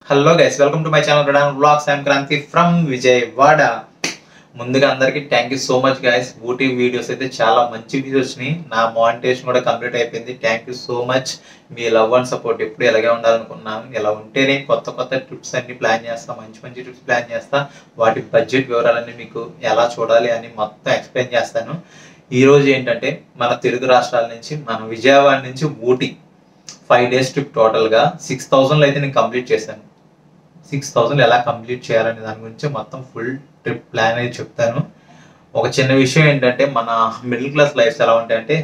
Hello guys, welcome to my channel రడాన్ vlogs. I'm Kranthi from Vijayawada. ముందుగా అందరికీ thank you so much guys. Ooty videos అయితే చాలా మంచి వీడియోస్ని, నా మానిటేషన్ కూడా కంప్లీట్ అయిపోయింది. Thank you so much. మీ లవ్ అండ్ సపోర్ట్ ఎప్పుడు ఇలాగే ఉండాలనుకున్నాను. ఇలా ఉంటేనే కొత్త కొత్త ట్రిప్స్ అన్ని ప్లాన్ చేస్తా, మంచి మంచి ట్రిప్స్ ప్లాన్ చేస్తా. వాటి బడ్జెట్ వివరాలన్నీ మీకు ఎలా చూడాలి అని మొత్తం ఎక్స్ప్లెయిన్ చేస్తాను. ఈరోజు ఏంటంటే మన తెలుగు రాష్ట్రాల నుంచి, మన విజయవాడ నుంచి ఊటీ 5 days ట్రిప్. టోటల్గా 6,000 అయితే నేను కంప్లీట్ చేశాను. 6,000 ఎలా కంప్లీట్ చేయాలనే దాని గురించి మొత్తం ఫుల్ ట్రిప్ ప్లాన్ అయితే చెప్తాను. ఒక చిన్న విషయం ఏంటంటే, మన మిడిల్ క్లాస్ లైఫ్స్ ఎలా ఉంటాయంటే,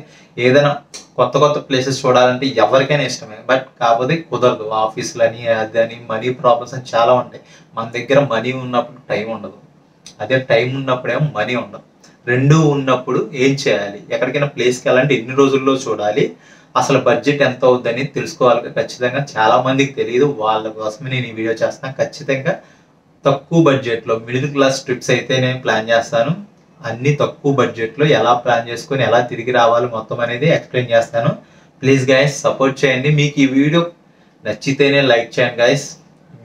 ఏదైనా కొత్త కొత్త ప్లేసెస్ చూడాలంటే ఎవరికైనా ఇష్టమే. బట్ కాకపోతే కుదరదు. ఆఫీసులని, అదని, మనీ ప్రాబ్లమ్స్ అని చాలా ఉంటాయి. మన దగ్గర మనీ ఉన్నప్పుడు టైం ఉండదు, అదే టైం ఉన్నప్పుడేమో మనీ ఉండదు. రెండు ఉన్నప్పుడు ఏం చేయాలి, ఎక్కడికైనా ప్లేస్కి వెళ్ళాలంటే ఎన్ని రోజుల్లో చూడాలి, అసలు బడ్జెట్ ఎంత అవుద్దని తెలుసుకోవాలి. ఖచ్చితంగా చాలా మందికి తెలియదు. వాళ్ళ కోసమే నేను ఈ వీడియో చేస్తాను. ఖచ్చితంగా తక్కువ బడ్జెట్లో మిడిల్ క్లాస్ ట్రిప్స్ అయితే నేను ప్లాన్ చేస్తాను. అన్ని తక్కువ బడ్జెట్లో ఎలా ప్లాన్ చేసుకొని ఎలా తిరిగి రావాలి మొత్తం అనేది ఎక్స్ప్లెయిన్ చేస్తాను. ప్లీజ్ గైస్ సపోర్ట్ చేయండి. మీకు ఈ వీడియో నచ్చితేనే లైక్ చేయండి గైస్.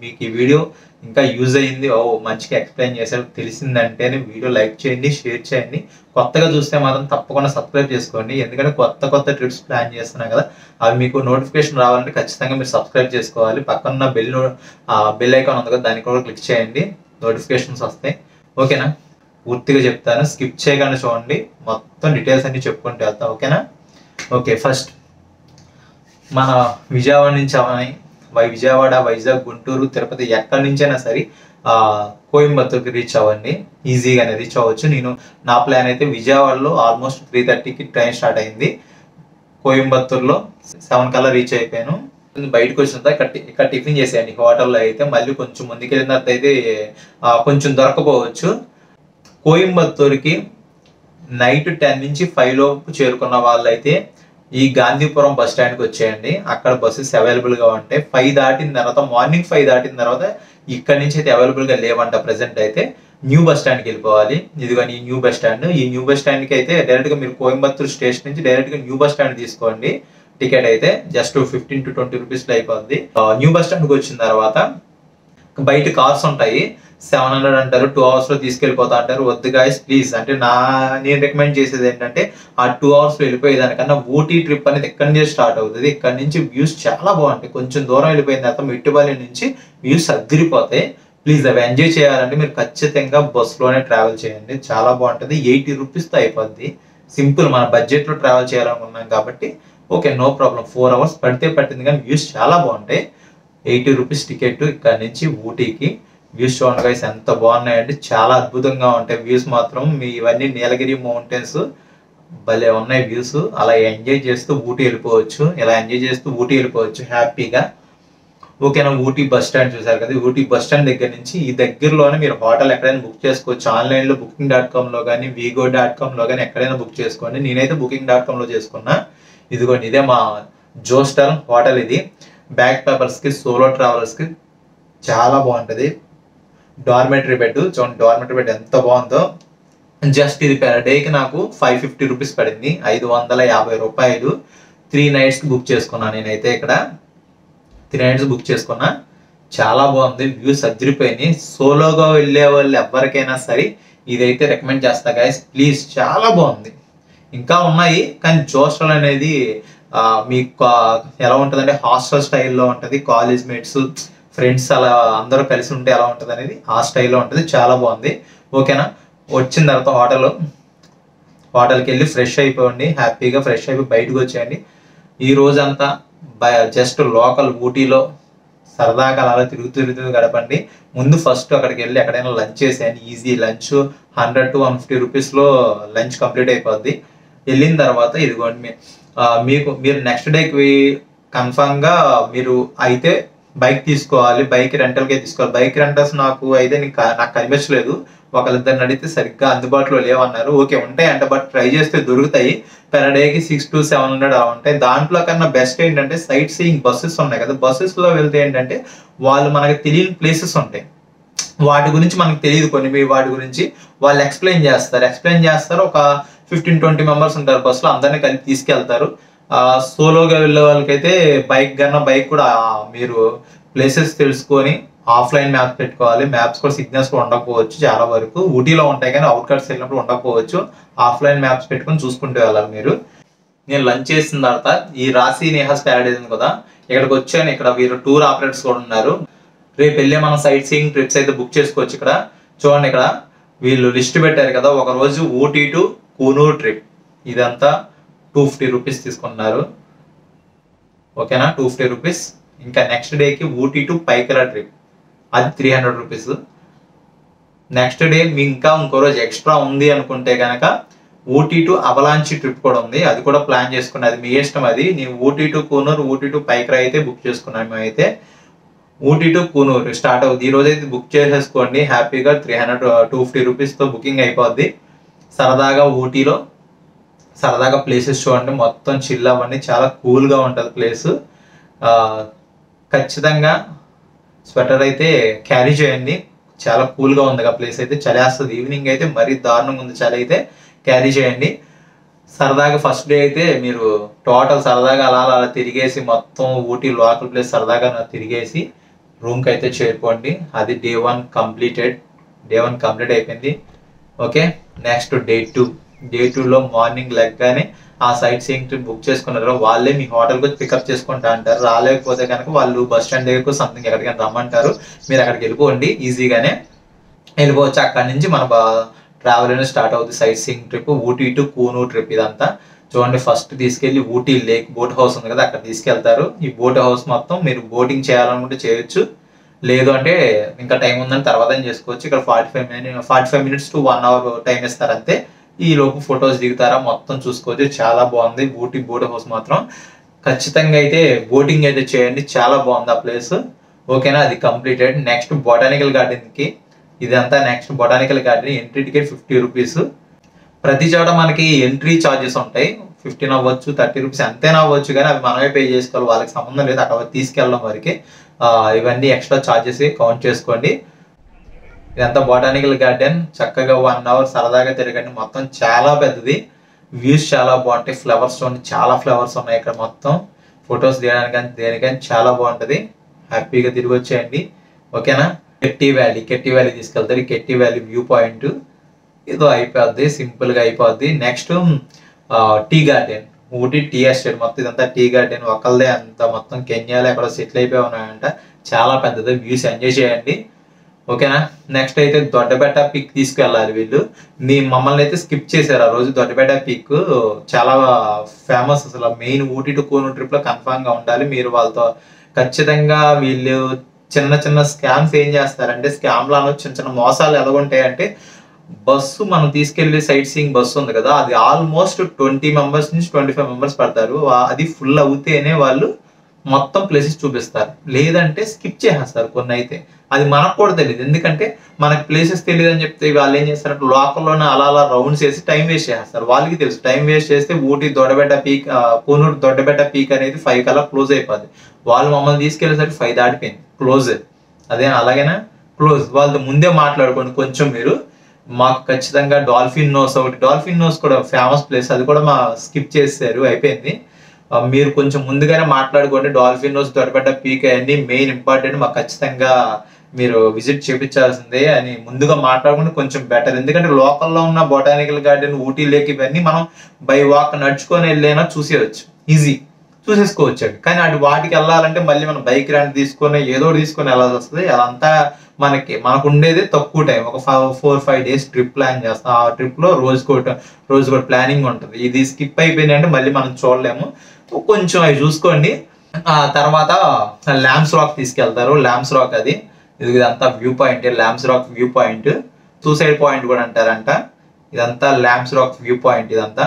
మీకు ఈ వీడియో ఇంకా యూజ్ అయ్యింది, మంచిగా ఎక్స్ప్లెయిన్ చేశారు తెలిసిందంటేనే వీడియో లైక్ చేయండి, షేర్ చేయండి. కొత్తగా చూస్తే మాత్రం తప్పకుండా సబ్స్క్రైబ్ చేసుకోండి. ఎందుకంటే కొత్త కొత్త ట్రిప్స్ ప్లాన్ చేస్తున్నాం కదా, అవి మీకు నోటిఫికేషన్ రావాలంటే ఖచ్చితంగా మీరు సబ్స్క్రైబ్ చేసుకోవాలి. పక్కన బెల్ ఐకాన్ ఉంది కదా, దాన్ని కూడా క్లిక్ చేయండి, నోటిఫికేషన్స్ వస్తాయి. ఓకేనా? పూర్తిగా చెప్తాను, స్కిప్ చేయకుండా చూడండి. మొత్తం డీటెయిల్స్ అన్ని చెప్పుకుంటూ వెళ్తాం. ఓకేనా? ఓకే, ఫస్ట్ మన విజయవాడ నుంచి విజయవాడ, వైజాగ్, గుంటూరు, తిరుపతి ఎక్కడి నుంచైనా సరే కోయంబత్తూర్కి రీచ్ అవ్వండి. ఈజీగానే రీచ్ అవ్వచ్చు. నేను నా ప్లాన్ అయితే విజయవాడలో ఆల్మోస్ట్ 3:30కి ట్రైన్ స్టార్ట్ అయింది. కోయంబత్తూర్లో 7 కల్లా రీచ్ అయిపోయాను. బయటకు వచ్చిన తర్వాత ఇక్కడ టిఫిన్ చేసేయండి హోటల్లో. అయితే మళ్ళీ కొంచెం ముందుకెళ్ళిన తర్వాత అయితే కొంచెం దొరకపోవచ్చు. కోయంబత్తూర్కి నైట్ 10 నుంచి 5 లోపు చేరుకున్న వాళ్ళైతే ఈ గాంధీపురం బస్ స్టాండ్కి వచ్చేయండి. అక్కడ బస్సెస్ అవైలబుల్గా ఉంటాయి. 5 దాటిన తర్వాత, మార్నింగ్ 5 దాటిన తర్వాత ఇక్కడ నుంచి అయితే అవైలబుల్గా లేవంట. ప్రెసెంట్ అయితే న్యూ బస్ స్టాండ్కి వెళ్ళిపోవాలి. ఇదిగోని ఈ న్యూ బస్ స్టాండ్. ఈ న్యూ బస్ స్టాండ్కి అయితే డైరెక్ట్గా మీరు కోయంబత్తూర్ స్టేషన్ నుంచి డైరెక్ట్గా న్యూ బస్ స్టాండ్ తీసుకోండి. టికెట్ అయితే జస్ట్ 15 to 20 రూపీస్లో అయిపోద్ది. న్యూ బస్ స్టాండ్కి వచ్చిన తర్వాత బయట కార్స్ ఉంటాయి. 700 అంటారు, 2 అవర్స్లో తీసుకెళ్ళిపోతా అంటారు. వద్దు గాయస్ ప్లీజ్. అంటే నేను రికమెండ్ చేసేది ఏంటంటే, ఆ 2 అవర్స్లో వెళ్ళిపోయేదానికన్నా ఊటీ ట్రిప్ అనేది ఎక్కడి నుంచి స్టార్ట్ అవుతుంది. ఇక్కడ నుంచి వ్యూస్ చాలా బాగుంటాయి. కొంచెం దూరం వెళ్ళిపోయిన తర్వాత మెట్టుపల్లి నుంచి వ్యూస్ అదిరిపోతాయి. ప్లీజ్ అవి ఎంజాయ్ చేయాలంటే మీరు ఖచ్చితంగా బస్సులోనే ట్రావెల్ చేయండి. చాలా బాగుంటుంది. 80 రూపీస్తో అయిపోద్ది. సింపుల్. మన బడ్జెట్లో ట్రావెల్ చేయాలనుకున్నాం కాబట్టి ఓకే, నో ప్రాబ్లం. 4 అవర్స్ పట్టింది, కానీ వ్యూస్ చాలా బాగుంటాయి. 80 రూపీస్ టికెట్. ఇక్కడ నుంచి ఊటీకి. వ్యూస్ చూడండి గైస్ ఎంత బాగున్నాయండి, చాలా అద్భుతంగా ఉంటాయి వ్యూస్ మాత్రం. మీ ఇవన్నీ నీలగిరి మౌంటైన్స్ భలే ఉన్నాయి వ్యూస్. అలా ఎంజాయ్ చేస్తూ ఊటీ వెళ్ళిపోవచ్చు హ్యాపీగా. ఓకేనా? ఊటీ బస్ స్టాండ్ చూసారు కదా. ఊటీ బస్ స్టాండ్ దగ్గర నుంచి ఈ దగ్గరలోనే మీరు హోటల్ ఎక్కడైనా బుక్ చేసుకోవచ్చు. ఆన్లైన్లో booking.comలో కానీ, vigo.comలో కానీ ఎక్కడైనా బుక్ చేసుకోండి. నేనైతే booking.comలో చేసుకున్నా. ఇదిగోండి, ఇదే మా జోస్టర్ హోటల్. ఇది బ్యాక్ పేపర్స్కి, సోలో ట్రావెలర్స్కి చాలా బాగుంటుంది. డార్మెటరీ బెడ్ చూడండి, డార్మెటరీ బెడ్ ఎంత బాగుందో. జస్ట్ ఇది పెర్ డేకి నాకు 550 రూపీస్ పడింది, 550 రూపాయలు. 3 nights బుక్ చేసుకున్నా నేనైతే. ఇక్కడ 3 nights బుక్ చేసుకున్నా. చాలా బాగుంది, వ్యూస్ అదిరిపోయినాయి. సోలోగా వెళ్ళే వాళ్ళు ఎవరికైనా సరే ఇదైతే రికమెండ్ చేస్తా గైస్ ప్లీజ్. చాలా బాగుంది. ఇంకా ఉన్నాయి, కానీ జోస్టల్ అనేది మీకు ఎలా ఉంటుందంటే హాస్టల్ స్టైల్లో ఉంటుంది. కాలేజ్ మేట్స్, ఫ్రెండ్స్ అలా అందరూ కలిసి ఉంటే ఎలా ఉంటుంది అనేది ఆ స్టైల్లో ఉంటుంది. చాలా బాగుంది. ఓకేనా? వచ్చిన తర్వాత హోటల్కి వెళ్ళి ఫ్రెష్ అయిపోండి. హ్యాపీగా ఫ్రెష్ అయిపోయి బయటకు వచ్చేయండి. ఈ రోజంతా జస్ట్ లోకల్ ఊటీలో సరదాగా అలా తిరుగుతూ గడపండి. ముందు ఫస్ట్ అక్కడికి వెళ్ళి ఎక్కడైనా లంచ్ చేసేయండి. ఈజీ లంచ్ 100 to 150 రూపీస్లో లంచ్ కంప్లీట్ అయిపోద్ది. వెళ్ళిన తర్వాత ఇదిగోండి, మీరు నెక్స్ట్ డేకి కన్ఫామ్గా మీరు అయితే బైక్ తీసుకోవాలి. బైక్ రెంటల్కే తీసుకోవాలి. బైక్ రెంటల్స్ నాకు కనిపించలేదు. ఒకరిద్దరిని అడిగితే సరిగ్గా అందుబాటులో లేవన్నారు. ఓకే, ఉంటాయంట, బట్ ట్రై చేస్తే దొరుకుతాయి. పెర్ డేకి 600 to 700 అలా ఉంటాయి. దాంట్లో కన్నా బెస్ట్ ఏంటంటే సైట్ సీయింగ్ బస్సెస్ ఉన్నాయి కదా. బస్సెస్లో వెళ్తే ఏంటంటే వాళ్ళు మనకి తెలియని ప్లేసెస్ ఉంటాయి. వాటి గురించి మనకు తెలియదు. వాటి గురించి వాళ్ళు ఎక్స్ప్లెయిన్ చేస్తారు. ఒక 15-20 మెంబర్స్ ఉంటారు బస్సులో. అందరినీ కలిపి తీసుకెళ్తారు. సోలోగా వెళ్ళే వాళ్ళకైతే బైక్ కూడా మీరు ప్లేసెస్ తెలుసుకొని ఆఫ్లైన్ మ్యాప్స్ పెట్టుకోవాలి. మ్యాప్స్ కూడా సిగ్నల్స్ కూడా ఉండకపోవచ్చు, చాలా వరకు ఊటీలో ఉంటాయి కానీ అవుట్ కట్స్ వెళ్ళినప్పుడు ఉండకపోవచ్చు. ఆఫ్లైన్ మ్యాప్స్ పెట్టుకొని చూసుకుంటూ వెళ్ళాలి మీరు. నేను లంచ్ చేసిన తర్వాత ఈ రాశి నేహాస్ ప్యారడైజ్ ఉంది కదా, ఇక్కడికి వచ్చాను. ఇక్కడ వీరు టూర్ ఆపరేటర్స్ కూడా ఉన్నారు. రేపు వెళ్ళే మనం సైట్ సీయింగ్ ట్రిప్స్ అయితే బుక్ చేసుకోవచ్చు. ఇక్కడ చూడండి, ఇక్కడ వీళ్ళు లిస్ట్ పెట్టారు కదా, ఒక రోజు ఊటీ టు కూనూర్ ట్రిప్, ఇదంతా 250 రూపీస్ తీసుకున్నారు. ఓకేనా, 250 రూపీస్. ఇంకా నెక్స్ట్ డేకి ఊటీ టు పైకరా ట్రిప్, అది 300 రూపీస్. నెక్స్ట్ డే మీ ఇంకా ఇంకో రోజు ఎక్స్ట్రా ఉంది అనుకుంటే కనుక ఊటీ టు అవలాంచి ట్రిప్ కూడా ఉంది, అది కూడా ప్లాన్ చేసుకున్నా, అది మీ ఇష్టం. అది నేను ఊటీ టు కూనూర్, ఊటీ టు పైకరా అయితే బుక్ చేసుకున్నాను. మేమైతే ఊటీ టు కూనూర్ స్టార్ట్ అవుతుంది. ఈ రోజు అయితే బుక్ చేసేసుకోండి హ్యాపీగా. 250 రూపీస్తో బుకింగ్ అయిపోద్ది. సరదాగా ఊటీలో సరదాగా ప్లేసెస్ చూడండి, మొత్తం చిల్ అవ్వండి, చాలా కూల్గా ఉంటుంది ప్లేస్. ఖచ్చితంగా స్వెటర్ అయితే క్యారీ చేయండి, చాలా కూల్గా ఉంది ఆ ప్లేస్ అయితే. చలేస్తుంది, ఈవినింగ్ అయితే మరీ దారుణంగా ఉంది చలి అయితే. క్యారీ చేయండి. సరదాగా ఫస్ట్ డే అయితే మీరు టోటల్ సరదాగా అలా అలా తిరిగేసి మొత్తం ఊటీ లోకల్ ప్లేస్ సరదాగా తిరిగేసి రూమ్కి అయితే చేరుకోండి. అది డే 1 కంప్లీటెడ్. డే 1 కంప్లీట్ అయిపోయింది. Okay, next day 2. డే 2లో మార్నింగ్ లెగ్గానే ఆ సైట్ సీయింగ్ ట్రిప్ బుక్ చేసుకున్నారు, వాళ్ళే మీ హోటల్కి వచ్చి పికప్ చేసుకుంటా అంటారు. రాలేకపోతే కనుక వాళ్ళు బస్ స్టాండ్ దగ్గరకు సంథింగ్ ఎక్కడికైనా రమ్మంటారు, మీరు అక్కడికి వెళ్ళిపోండి, ఈజీగానే వెళ్ళిపోవచ్చు. అక్కడి నుంచి మన ట్రావెల్ అనేది స్టార్ట్ అవుతుంది. Sight seeing trip Ooty to Coonoor trip ఇదంతా. చూడండి, ఫస్ట్ తీసుకెళ్లి ఊటీ లేక్ బోట్ హౌస్ ఉంది కదా, అక్కడ తీసుకెళ్తారు. ఈ బోట్ హౌస్ మొత్తం మీరు బోటింగ్ చేయాలనుకుంటే చేయొచ్చు, లేదు అంటే ఇంకా టైం ఉందని తర్వాత చేసుకోవచ్చు. ఇక్కడ 45 minutes to 1 hour టైం ఇస్తారు అంతే. ఈ లోపు ఫొటోస్ దిగుతారా మొత్తం చూసుకోవచ్చు. చాలా బాగుంది ఊటీ బోట్ హౌస్ మాత్రం. ఖచ్చితంగా అయితే బోటింగ్ అయితే చేయండి, చాలా బాగుంది ఆ ప్లేస్. ఓకేనా, అది కంప్లీటెడ్. నెక్స్ట్ బొటానికల్ గార్డెన్కి, ఇదంతా next botanical garden. Entry ticket 50 rupees. ప్రతి చోట మనకి ఎంట్రీ ఛార్జెస్ ఉంటాయి, 15 అవ్వచ్చు, 30 రూపీస్ ఎంతైనా అవ్వచ్చు, కానీ అవి మనమే పే చేసుకోవాలి, వాళ్ళకి సంబంధం లేదు. అక్కడ తీసుకెళ్ళడం వరకు ఇవన్నీ ఎక్స్ట్రా ఛార్జెస్ కౌంట్ చేసుకోండి. ఇదంతా బొటానికల్ గార్డెన్. చక్కగా 1 hour సరదాగా తిరగండి. మొత్తం చాలా పెద్దది, వ్యూస్ చాలా బాగుంటాయి. ఫ్లవర్స్ చూడండి, చాలా ఫ్లవర్స్ ఉన్నాయి ఇక్కడ. మొత్తం ఫొటోస్ తీయడానికి కానీ దేనికని చాలా బాగుంటుంది. హ్యాపీగా తిరిగి వచ్చేయండి. ఓకేనా, కెట్టి వ్యాలీ తీసుకెళ్తారు. కెట్టి వ్యాలీ వ్యూ పాయింట్ ఏదో అయిపోద్ది, సింపుల్గా అయిపోద్ది. Next tea garden, Ooty tea estate. మొత్తం ఇదంతా టీ గార్డెన్ ఒకళ్ళదే అంత, మొత్తం కెన్యాలో ఎక్కడ సెటిల్ అయిపోయి ఉన్నాయంట. చాలా పెద్దది, వ్యూస్ ఎంజాయ్ చేయండి. ఓకేనా, నెక్స్ట్ అయితే దొడ్డబెట్ట పీక్ తీసుకెళ్ళాలి వీళ్ళు. మమ్మల్ని అయితే స్కిప్ చేశారు ఆ రోజు. దొడ్డబెట్ట పీక్ చాలా ఫేమస్ అసలు. మెయిన్ ఊటీ టు కూనూర్ ట్రిప్లో కన్ఫామ్గా ఉండాలి మీరు వాళ్ళతో. ఖచ్చితంగా వీళ్ళు చిన్న చిన్న స్కామ్స్ ఏం చేస్తారంటే, స్కామ్లో చిన్న చిన్న మోసాలు ఎలాగుంటాయంటే, బస్సు మనం తీసుకెళ్లి సైట్ సీయింగ్ బస్సు ఉంది కదా, అది ఆల్మోస్ట్ 20 members నుంచి 25 members పడతారు. అది ఫుల్ అవుతేనే వాళ్ళు మొత్తం ప్లేసెస్ చూపిస్తారు, లేదంటే స్కిప్ చేసేస్తారు కొన్ని అయితే. అది మనకు కూడా తెలియదు, ఎందుకంటే మనకు ప్లేసెస్ తెలియదు అని చెప్తే వాళ్ళు ఏం చేస్తారంటే లోకల్లోనే అలా అలా రౌండ్స్ వేసి టైం వేస్ట్ చేస్తారు. వాళ్ళకి తెలుసు టైం వేస్ట్ చేస్తే ఊటీ దొడ్డబెట్ట పీక్, కూనూరు దొడ్డబెట్ట పీక్ అనేది 5 కల్లా క్లోజ్ అయిపోద్ది. వాళ్ళు మమ్మల్ని తీసుకెళ్ళేసరికి 5 దాటిపోయింది, క్లోజ్. అదే అలాగేనా, క్లోజ్. వాళ్ళతో ముందే మాట్లాడుకోండి కొంచెం మీరు. మాకు ఖచ్చితంగా డాల్ఫిన్ నోస్ ఒకటి, డాల్ఫిన్ నోస్ కూడా ఫేమస్ ప్లేస్, అది కూడా మా స్కిప్ చేశారు, అయిపోయింది. మీరు కొంచెం ముందుగానే మాట్లాడుకోండి. డాల్ఫిన్ నోస్, దొడ్డబెట్ట పీక్ అన్ని మెయిన్ ఇంపార్టెంట్, మాకు ఖచ్చితంగా మీరు విజిట్ చేయించాల్సిందే అని ముందుగా మాట్లాడుకుంటే కొంచెం బెటర్. ఎందుకంటే లోకల్లో ఉన్న బొటానికల్ గార్డెన్, ఊటీ లేక్ ఇవన్నీ మనం బై వాక్ నడుచుకొని వెళ్ళైనా చూసేయచ్చు, ఈజీ చూసేసుకోవచ్చు. కానీ అటు వాటికి వెళ్ళాలంటే మళ్ళీ మనం బైక్ రెంట్ తీసుకొని ఏదో తీసుకొని వెళ్ళాల్సి వస్తుంది. అదంతా మనకు ఉండేది తక్కువ టైం, ఒక 4-5 days ట్రిప్ ప్లాన్ చేస్తాం. ఆ ట్రిప్లో రోజుకోటి ప్లానింగ్ ఉంటుంది. ఇది స్కిప్ అయిపోయింది అంటే మళ్ళీ మనం చూడలేము. కొంచెం అవి చూసుకోండి. ఆ తర్వాత ల్యాంప్స్ రాక్ తీసుకెళ్తారు. ల్యాంప్స్ రాక్ అది ఇదంతా view point, lamps rock view point, suicide point కూడా అంటారంట. ఇదంతా ల్యాంప్స్ రాక్ వ్యూ పాయింట్ ఇదంతా.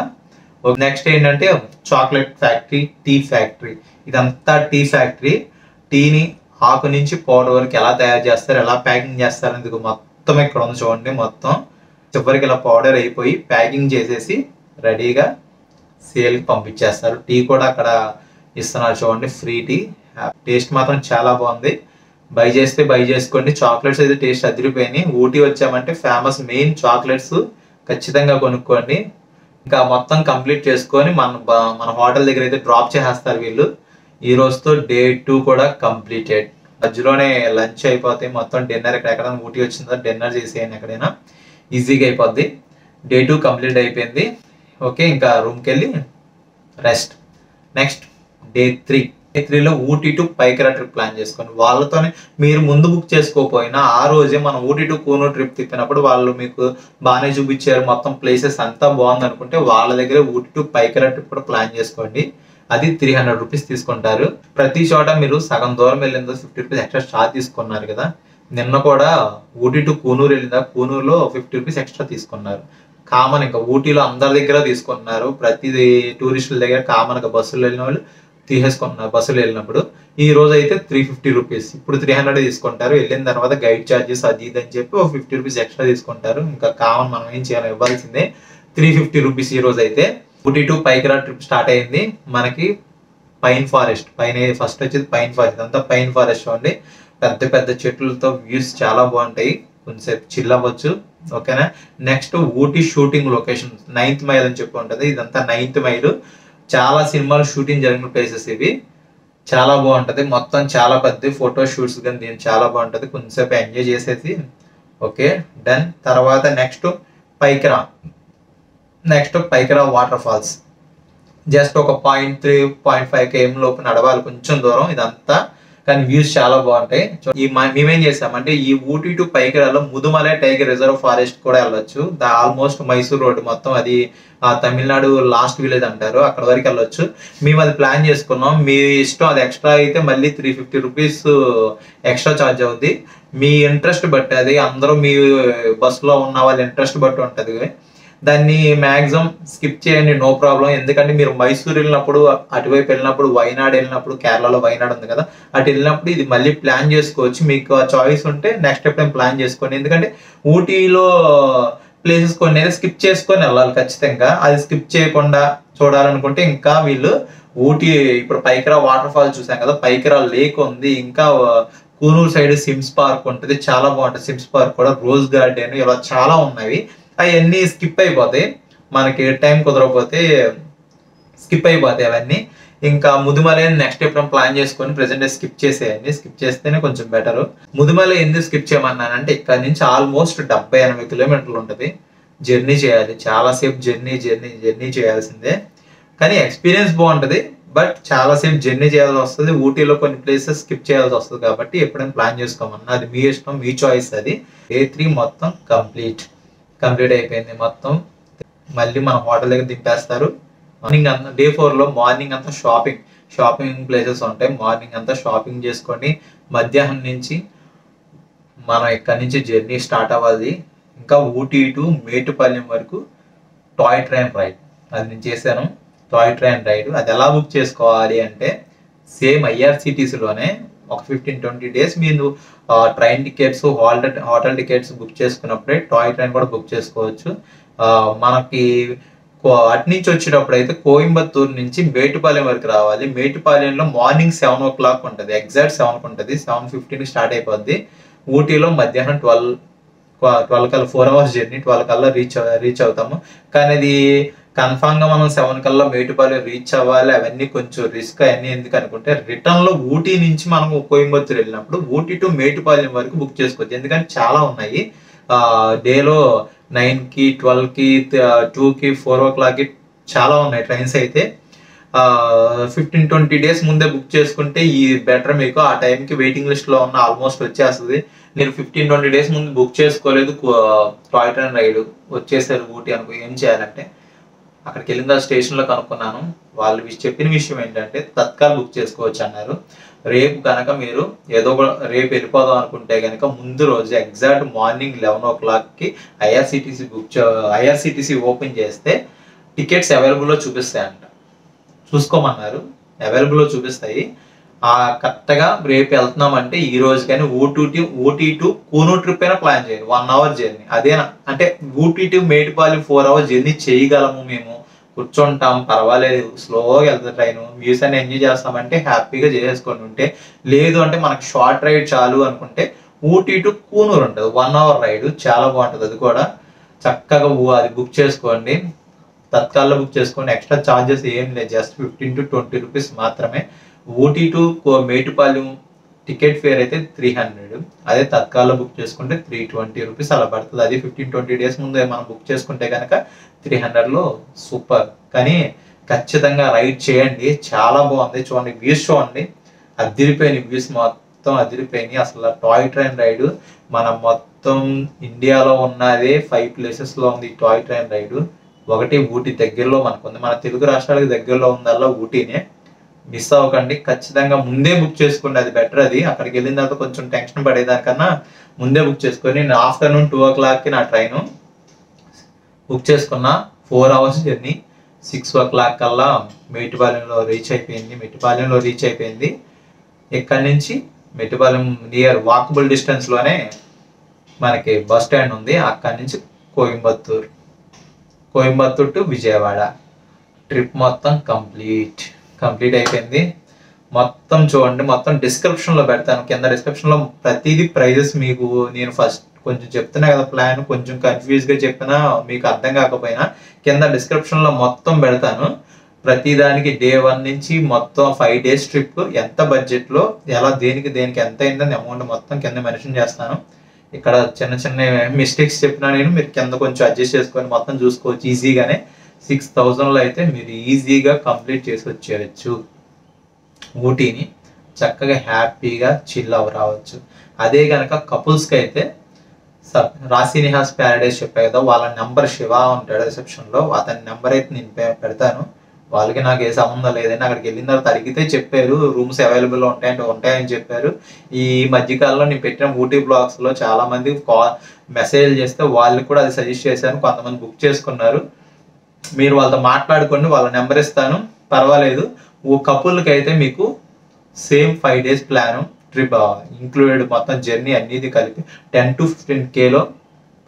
నెక్స్ట్ ఏంటంటే చాక్లెట్ ఫ్యాక్టరీ, టీ ఫ్యాక్టరీ. ఇదంతా టీ ఫ్యాక్టరీ. టీని ఆకు నుంచి పౌడర్ వరకు ఎలా తయారు చేస్తారు, ఎలా ప్యాకింగ్ చేస్తారు అనేది మొత్తం ఇక్కడ ఉంది చూడండి. మొత్తం చివరికి ఇలా పౌడర్ అయిపోయి ప్యాకింగ్ చేసేసి రెడీగా సేల్కి పంపించేస్తారు. టీ కూడా అక్కడ ఇస్తున్నారు చూడండి, ఫ్రీ టీ. టేస్ట్ మాత్రం చాలా బాగుంది. బై చేసుకోండి. చాక్లెట్స్ అయితే టేస్ట్ అదిరిపోయినాయి. ఊటీ వచ్చామంటే ఫేమస్ మెయిన్ చాక్లెట్స్ ఖచ్చితంగా కొనుక్కోండి. ఇంకా మొత్తం కంప్లీట్ చేసుకొని మన హోటల్ దగ్గర అయితే డ్రాప్ చేసేస్తారు వీళ్ళు. ఈ రోజుతో డే 2 కూడా కంప్లీటెడ్. మధ్యలోనే లంచ్ అయిపోతాయి, మొత్తం డిన్నర్ ఎక్కడైనా ఊటీ వచ్చిందో డిన్నర్ చేసేయండి ఎక్కడైనా, ఈజీగా అయిపోద్ది. డే 2 కంప్లీట్ అయిపోయింది. ఓకే, ఇంకా రూమ్కి వెళ్ళి రెస్ట్. నెక్స్ట్ డే 3లో Ooty to Pykara trip plan చేసుకోండి. వాళ్ళతోనే మీరు ముందు బుక్ చేసుకోకపోయినా ఆ రోజే మనం ఊటీ టు కూనూర్ ట్రిప్ తిప్పినప్పుడు వాళ్ళు మీకు బాగానే చూపించారు, మొత్తం ప్లేసెస్ అంతా బాగుంది అనుకుంటే వాళ్ళ దగ్గర ఊటీ టు పైకరా ట్రిప్ కూడా ప్లాన్ చేసుకోండి. అది 300 రూపీస్ తీసుకుంటారు. ప్రతి చోట మీరు సగం దూరం వెళ్ళిందో 50 రూపీస్ ఎక్స్ట్రా ఛార్జ్ తీసుకున్నారు కదా. నిన్న కూడా ఊటీ టు కూనూరు వెళ్ళిందా, కూనూరులో 50 రూపీస్ ఎక్స్ట్రా తీసుకున్నారు. కామన్ ఇంకా ఊటీలో అందరి దగ్గర తీసుకుంటున్నారు, ప్రతి టూరిస్టుల దగ్గర కామన్గా బస్సులు వెళ్ళిన వాళ్ళు తీసేసుకుంటున్నారు. బస్సులు వెళ్ళినప్పుడు ఈ రోజు అయితే 350 రూపీస్, ఇప్పుడు 300 తీసుకుంటారు. వెళ్ళిన తర్వాత గైడ్ ఛార్జెస్ అది ఇది అని చెప్పి 50 రూపీస్ ఎక్స్ట్రా తీసుకుంటారు. ఇంకా కామన్ మనం ఏం చేయాలి, ఇవ్వాల్సిందే 350 రూపీస్. ఈ రోజు అయితే Ooty to Pykara trip start అయింది. మనకి పైన్ ఫారెస్ట్ పైన ఫస్ట్ వచ్చేది పైన్ ఫారెస్ట్, అంతా పైన్ ఫారెస్ట్ చూడండి, పెద్ద పెద్ద చెట్లతో వ్యూస్ చాలా బాగుంటాయి, కొంచెంసేపు చిల్ అవ్వచ్చు. ఓకేనా. Next Ooty shooting location 9th mile అని చెప్పి ఉంటుంది. ఇదంతా 9th మైల్, చాలా సినిమాలు షూటింగ్ జరిగిన ప్లేసెస్ ఇవి, చాలా బాగుంటది. మొత్తం చాలా పెద్ద ఫోటో షూట్స్ కానీ దీని చాలా బాగుంటది, కొంచెంసేపు ఎంజాయ్ చేసేసి. Okay done. తర్వాత next Pykara waterfalls, just ఒక 0.3 0.5 km లోపు నడవాలి, కొంచెం దూరం ఇదంతా, కానీ వ్యూస్ చాలా బాగుంటాయి. మేమేం చేసామంటే ఈ ఊటీ టు పైకరాలో ముదుమలై టైగర్ రిజర్వ్ ఫారెస్ట్ కూడా వెళ్ళొచ్చు. ఆల్మోస్ట్ మైసూర్ రోడ్ మొత్తం, అది తమిళనాడు లాస్ట్ విలేజ్ అంటారు, అక్కడ వరకు వెళ్ళొచ్చు. మేము అది ప్లాన్ చేసుకున్నాం. మీ ఇష్టం, అది ఎక్స్ట్రా అయితే మళ్ళీ 350 రూపీస్ ఎక్స్ట్రా ఛార్జ్ అవుద్ది. మీ ఇంట్రెస్ట్ బట్టి, అది అందరూ మీ బస్సులో ఉన్న వాళ్ళ ఇంట్రెస్ట్ బట్టి ఉంటుంది. దాన్ని మ్యాక్సిమం స్కిప్ చేయండి, నో ప్రాబ్లం. ఎందుకంటే మీరు మైసూర్ వెళ్ళినప్పుడు, అటువైపు వెళ్ళినప్పుడు, వైనాడ్ వెళ్ళినప్పుడు, కేరళలో వైనాడ్ ఉంది కదా, అటు వెళ్ళినప్పుడు ఇది మళ్ళీ ప్లాన్ చేసుకోవచ్చు. మీకు ఆ చాయిస్ ఉంటే నెక్స్ట్ టైం ప్లాన్ చేసుకోండి. ఎందుకంటే ఊటీలో ప్లేసెస్ కొన్ని స్కిప్ చేసుకొని వెళ్ళాలి ఖచ్చితంగా. అది స్కిప్ చేయకుండా చూడాలనుకుంటే ఇంకా వీళ్ళు ఊటీ, ఇప్పుడు పైకరా వాటర్ ఫాల్ చూసాం కదా, పైకరా లేక్ ఉంది, ఇంకా కూనూరు సైడ్ సిమ్స్ పార్క్ ఉంటుంది, చాలా బాగుంటుంది. సిమ్స్ పార్క్ కూడా, రోజ్ గార్డెన్, ఇలా చాలా ఉన్నాయి. అవన్నీ స్కిప్ అయిపోతాయి, మనకి టైం కుదరకపోతే స్కిప్ అయిపోతాయి అవన్నీ. ఇంకా ముదుమలై నెక్స్ట్ ఎప్పుడు ప్లాన్ చేసుకొని ప్రెసెంట్ స్కిప్ చేసేయండి, స్కిప్ చేస్తేనే కొంచెం బెటర్. ముదుమలై ఎందుకు స్కిప్ చేయమన్నానంటే ఇక్కడ నుంచి ఆల్మోస్ట్ 70-80 కిలోమీటర్లు ఉంటుంది, జర్నీ చేయాలి, చాలాసేపు జర్నీ చేయాల్సిందే. కానీ ఎక్స్పీరియన్స్ బాగుంటుంది, బట్ చాలాసేపు జర్నీ చేయాల్సి వస్తుంది. ఊటీలో కొన్ని ప్లేసెస్ స్కిప్ చేయాల్సి వస్తుంది, కాబట్టి ఎప్పుడైనా ప్లాన్ చేసుకోమన్నా అది మీ ఇష్టం, మీ చాయిస్. అది డే 3 మొత్తం కంప్లీట్ అయిపోయింది మొత్తం. మళ్ళీ మన హోటల్ దగ్గర దింపేస్తారు. మార్నింగ్ అంతా డే 4లో మార్నింగ్ అంతా షాపింగ్ ప్లేసెస్ ఉంటాయి. మార్నింగ్ అంతా షాపింగ్ చేసుకొని మధ్యాహ్నం నుంచి మనం ఇక్కడి నుంచి జర్నీ స్టార్ట్ అవ్వాలి. ఇంకా ఊటీ టు మేటుపాలెం వరకు టాయ్ ట్రైన్ రైడ్, అది నేను చేశాను. టాయ్ ట్రైన్ రైడ్ అది ఎలా బుక్ చేసుకోవాలి అంటే, సేమ్ ఐఆర్సిటీసీలోనే ఒక 15-20 డేస్ మీరు train tickets, hotel tickets book చేసుకున్నప్పుడే టాయ్ ట్రైన్ కూడా బుక్ చేసుకోవచ్చు. మనకి అటు నుంచి వచ్చేటప్పుడు అయితే కోయంబత్తూరు నుంచి మేటుపాలెం వరకు రావాలి. మేటుపాలెంలో మార్నింగ్ 7 o'clock ఉంటుంది, ఎగ్జాక్ట్ 7కి ఉంటుంది, 7:15కి స్టార్ట్ అయిపోద్ది. ఊటీలో మధ్యాహ్నం 12 కల్లా 4 hours జర్నీ, 12 కల్లా రీచ్ అవుతాము. కానీ అది కన్ఫామ్ గా మనం 7 కల్లా మేటుపాలెం రీచ్ అవ్వాలి, అవన్నీ కొంచెం రిస్క్. అవన్నీ ఎందుకు అనుకుంటే, రిటర్న్ లో ఊటీ నుంచి మనం కోయంబత్తూరు వెళ్ళినప్పుడు ఊటీ టు మేటుపాలెం వరకు బుక్ చేసుకోవచ్చు. ఎందుకంటే చాలా ఉన్నాయి, డేలో 9కి, 12కి, 2కి, 4 o'clockకి చాలా ఉన్నాయి ట్రైన్స్. అయితే 15-20 డేస్ ముందే బుక్ చేసుకుంటే ఈ బెటర్. మీకు ఆ టైంకి వెయిటింగ్ లిస్ట్ లో ఉన్న ఆల్మోస్ట్ వచ్చేస్తుంది. నేను 15-20 డేస్ ముందు బుక్ చేసుకోలేదు, టాయ్ ట్రైన్ రైడ్ వచ్చేసారు ఊటీ అనుకో. ఏం చేయాలంటే, అక్కడికి వెళ్ళిన స్టేషన్లో కనుక్కున్నాను, వాళ్ళు చెప్పిన విషయం ఏంటంటే తత్కాల్ బుక్ చేసుకోవచ్చు అన్నారు. రేపు కనుక మీరు రేపు వెళ్ళిపోదాం అనుకుంటే కనుక ముందు రోజు ఎగ్జాక్ట్ మార్నింగ్ 11 o'clockకి ఐఆర్సిటీసీ ఓపెన్ చేస్తే టికెట్స్ అవైలబుల్లో చూపిస్తాయంట. చూసుకోమన్నారు, అవైలబుల్లో చూపిస్తాయి. కరెక్ట్గా రేపు వెళ్తున్నామంటే ఈ రోజు కానీ ఊటీ టు కూనూరు ట్రిప్ అయినా ప్లాన్ చేయండి, 1 hour జర్నీ. అదేనా అంటే ఊటీ టు మేటుపాలెం 4 hours జర్నీ చేయగలము, మేము కూర్చుంటాం, పర్వాలేదు, స్లోగా వెళ్తాం ట్రైన్, వ్యూస్ అన్ని ఎంజాయ్ చేస్తామంటే హ్యాపీగా చేసేసుకొని ఉంటే. లేదు అంటే మనకు షార్ట్ రైడ్ చాలు అనుకుంటే ఊటీ టు కూనూరు ఉంటుంది, 1 hour రైడ్, చాలా బాగుంటుంది. అది కూడా చక్కగా అది బుక్ చేసుకోండి, తత్కాల్లో బుక్ చేసుకోండి. ఎక్స్ట్రా ఛార్జెస్ ఏం లేదు, జస్ట్ 15-20 రూపీస్ మాత్రమే. ఊటీ టు మేటుపాలెం టికెట్ ఫేర్ అయితే 300. అదే తత్కాల్లో బుక్ చేసుకుంటే 320 రూపీస్ అలా పడుతుంది. అది 15-20 డేస్ ముందే మనం బుక్ చేసుకుంటే కనుక 300లో సూపర్. కానీ ఖచ్చితంగా రైడ్ చేయండి, చాలా బాగుంది. చూడండి వ్యూస్ చూడండి, అదిరిపోయినాయి వ్యూస్, మొత్తం అదిరిపోయినాయి. అసలు టాయ్ ట్రైన్ రైడ్ మనం మొత్తం ఇండియాలో ఉన్నదే 5 ప్లేసెస్లో ఉంది ఈ టాయ్ ట్రైన్ రైడ్. ఒకటి ఊటీ దగ్గరలో మనకుంది, మన తెలుగు రాష్ట్రాలకు దగ్గరలో ఉందల్లా ఊటీనే. మిస్ అవ్వకండి, ఖచ్చితంగా ముందే బుక్ చేసుకోండి, అది బెటర్. అది అక్కడికి వెళ్ళిన తర్వాత కొంచెం టెన్షన్ పడేదానికన్నా ముందే బుక్ చేసుకొని, నేను ఆఫ్టర్నూన్ 2 o'clockకి నా ట్రైను బుక్ చేసుకున్నా. 4 hours జర్నీ. 6 o'clock కల్లా మేటిపాలెంలో రీచ్ అయిపోయింది. ఇక్కడి నుంచి మేటిపాలెం నియర్ వాకబుల్ డిస్టెన్స్లోనే మనకి బస్ స్టాండ్ ఉంది. అక్కడి నుంచి కోయంబత్తూర్ టు విజయవాడ ట్రిప్ మొత్తం కంప్లీట్ అయిపోయింది. మొత్తం చూడండి, మొత్తం డిస్క్రిప్షన్లో పెడతాను, కింద డిస్క్రిప్షన్లో ప్రతిదీ ప్రైజెస్ మీకు నేను ఫస్ట్ కొంచెం చెప్తున్నా కదా, ప్లాన్ కొంచెం కన్ఫ్యూజ్గా చెప్పినా మీకు అర్థం కాకపోయినా కింద డిస్క్రిప్షన్లో మొత్తం పెడతాను. ప్రతిదానికి డే 1 నుంచి మొత్తం 5 days ట్రిప్ ఎంత బడ్జెట్లో ఎలా దేనికి ఎంత అయిందని అమౌంట్ మొత్తం కింద మెన్షన్ చేస్తాను. ఇక్కడ చిన్న మిస్టేక్స్ చెప్పినా నేను, మీరు కింద కొంచెం అడ్జస్ట్ చేసుకొని మొత్తం చూసుకోవచ్చు ఈజీగానే. 6,000లో అయితే మీరు ఈజీగా కంప్లీట్ చేసి వచ్చేయచ్చు ఊటీని. చక్కగా హ్యాపీగా చిల్ రావచ్చు. అదే కనుక కపుల్స్కి అయితే రాశి నిహాస్ ప్యారడైస్ చెప్పా కదా, వాళ్ళ నెంబర్ శివ ఉంటాడు రిసెప్షన్లో, అతని నెంబర్ అయితే నేను పెడతాను. వాళ్ళకి నాకు ఏ సంబంధం లేదని అక్కడికి వెళ్ళిన తర్వాత అడిగితే చెప్పారు రూమ్స్ అవైలబుల్ ఉంటాయని చెప్పారు. ఈ మధ్యకాలంలో నేను పెట్టిన ఊటీ బ్లాగ్స్లో చాలా మంది మెసేజ్ చేస్తే వాళ్ళు కూడా అది సజెస్ట్ చేశాను, కొంతమంది బుక్ చేసుకున్నారు. మీరు వాళ్ళతో మాట్లాడుకోండి, వాళ్ళ నెంబర్ ఇస్తాను, పర్వాలేదు. కపుల్కి అయితే మీకు same 5 days plan, trip included మొత్తం జర్నీ అన్నిది కలిపి 10 to 15Kలో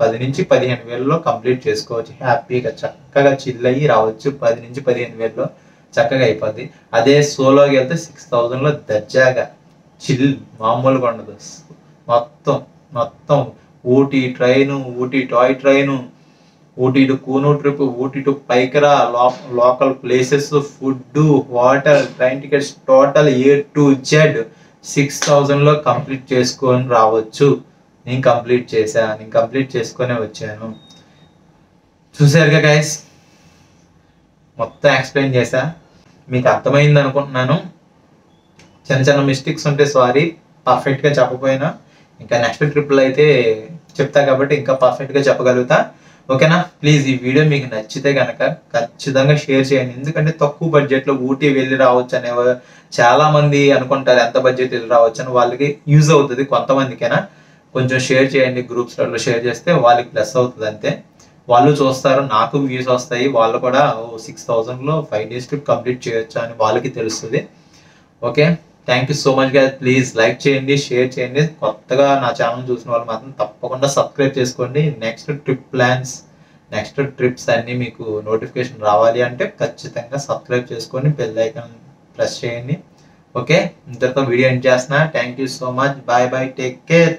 10 నుంచి 15,000లో కంప్లీట్ చేసుకోవచ్చు. హ్యాపీగా చక్కగా చిల్ అయ్యి రావచ్చు. 10 నుంచి 15,000లో చక్కగా అయిపోద్ది. అదే సోలోకి వెళ్తే 6,000లో దర్జాగా చిల్ మామూలుగా ఉండదు. మొత్తం Ooty train, Ooty toy train, Ooty to Coonoor trip, Ooty to Pykara, local places, food, water, train tickets, total A to Z 6,000లో కంప్లీట్ చేసుకొని రావచ్చు. నేను కంప్లీట్ చేసుకొని వచ్చాను. చూసారుగా గైస్, మొత్తం ఎక్స్ప్లెయిన్ చేశా, మీకు అర్థమైంది అనుకుంటున్నాను. చిన్న మిస్టేక్స్ ఉంటే సారీ, పర్ఫెక్ట్గా చెప్పకపోయినా. ఇంకా నెక్స్ట్ ట్రిప్లో అయితే చెప్తా కాబట్టి ఇంకా పర్ఫెక్ట్గా చెప్పగలుగుతా. ఓకేనా? ప్లీజ్ ఈ వీడియో మీకు నచ్చితే కనుక ఖచ్చితంగా షేర్ చేయండి. ఎందుకంటే తక్కువ బడ్జెట్లో ఊటీ వెళ్ళి రావచ్చు అనే చాలా మంది అనుకుంటారు ఎంత బడ్జెట్ వెళ్ళి రావచ్చు అని, వాళ్ళకి యూజ్ అవుతుంది కొంతమందికైనా. కొంచెం షేర్ చేయండి, గ్రూప్స్లలో షేర్ చేస్తే వాళ్ళకి ప్లస్ అవుతుంది. అంతే, వాళ్ళు చూస్తారు, నాకు వ్యూస్ వస్తాయి, వాళ్ళు కూడా 6,000లో 5 days ట్రిప్ కంప్లీట్ చేయొచ్చు అని వాళ్ళకి తెలుస్తుంది. Okay, thank you so much గా. ప్లీజ్ లైక్ చేయండి, షేర్ చేయండి. కొత్తగా నా ఛానల్ చూసిన వాళ్ళు మాత్రం తప్పకుండా సబ్స్క్రైబ్ చేసుకోండి. Next trip plans, next trips అన్నీ మీకు నోటిఫికేషన్ రావాలి అంటే ఖచ్చితంగా సబ్స్క్రైబ్ చేసుకొని బెల్ ఐకాన్ ప్రెస్ చేయండి. ఓకే, ఇంతతో వీడియో ఎండ్ చేస్తున్నా. Thank you so much. Bye, take care.